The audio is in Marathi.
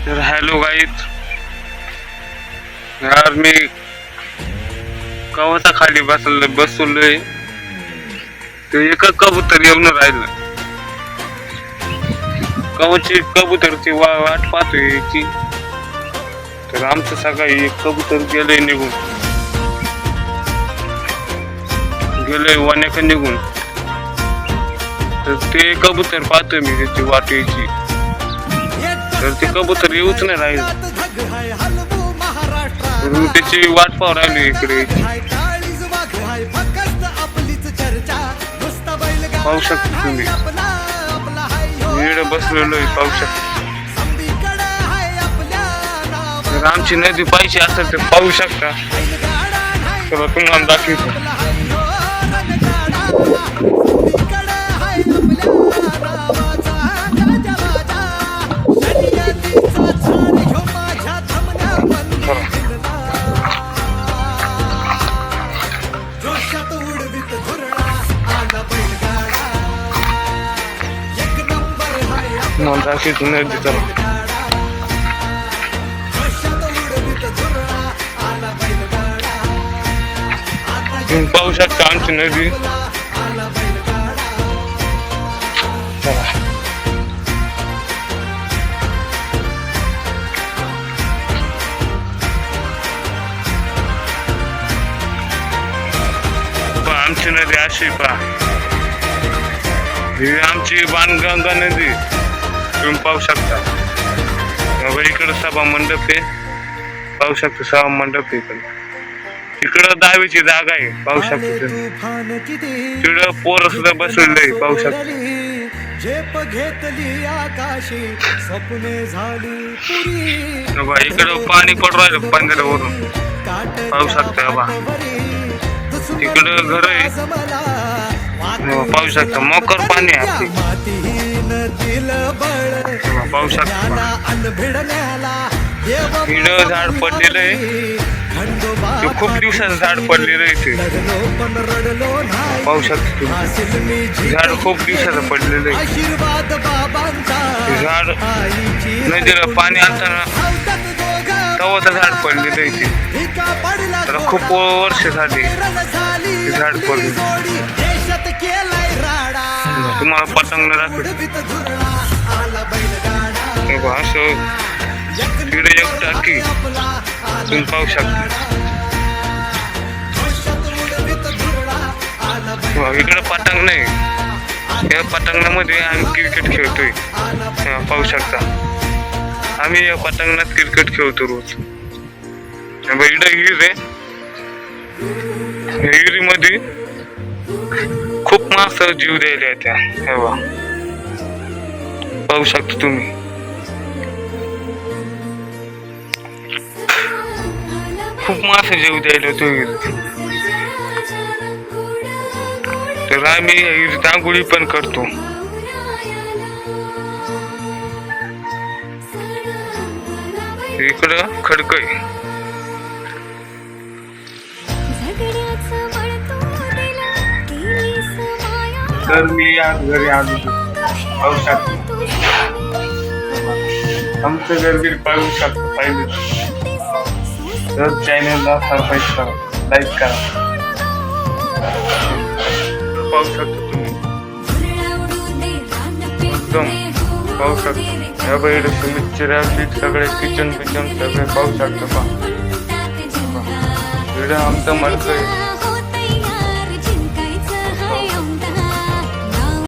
तर हॅलो गाईज, यार मी कवाचा खाली बसलोय ते एक कबूतर येऊन राहिलं. कबूतरची वाट पाहतोय याची. तर आमचं सकाळी एक कबूतर गेलंय वाण्याकडे निघून. तर ते कबूतर पाहतोय मी त्याची वाट यायची. तर ते कबूतर येऊच नाही राहिलं. मी त्याची वाट पाहू राहिलो इकडे. पाहू शकता तुम्ही, इकडे बसलेलो आहे, पाहू शकता. जर आमची नदी पाहिजे असेल तर पाहू शकता. तर तुम्हाला दाखवतो. दाखवतो नदी. चला तुम्ही पाहू शकता आमची नदी. आमची नदी अशी पहा. ही आमची बाणगंगा नदी तुम्ही पाहू शकता. इकडं सभा मंडप आहे, पाहू शकता. सभा मंडप इकडं, इकडं दहावीची जागा आहे, पाहू शकता. तिकडं पोरं सुद्धा बसलेलं आहे, पाहू शकता. इकडं पाणी पडू राहिलं पंधरावरून, पाहू शकता. बा तिकडं घर आहे, पाहू शकता. मोकर पाणी आहे आपली, पाहू शकता. इकडं झाड पडलेलं आहे, ते खूप दिवसाचं झाड पडलेलं आहे ते, पाहू शकता. झाड खूप दिवसाचं पडलेलं आहे. झाड नदीला पाणी आणताना तवाचं झाड पडलेलं आहे ते. तर खूप वर्ष झाली झाड पडले. तुम्हाला पतंग दाखवतो. असं तिकडे एक टाकी तुम्ही पाहू शकता. इकडे पतंग नाही, या पतंगामध्ये आम्ही क्रिकेट खेळतोय, पाहू शकता. आम्ही या पतंगात क्रिकेट खेळतो रोज. इकडे हिर आहे, हिरीमध्ये खूप माणसं जीव द्यायला त्या, पाहू शकता तुम्ही. खूप माणसं जीव द्यायला तो. तर आम्ही हिरीत आंघोळी पण करतो. इकडं खडकय. तर मी आज घरी आलो, पाहू शकतो. आमचं घर पाहू शकतो. पाहिजे तर चॅनलला सबस्क्राईब करा, लाईक करा. पाहू शकतो तुम्ही एकदम, पाहू शकतो. या बाईकडे तुम्ही चिरावली सगळे किचन सगळे पाहू शकता. पहा इकडे आमचं मडकं आहे.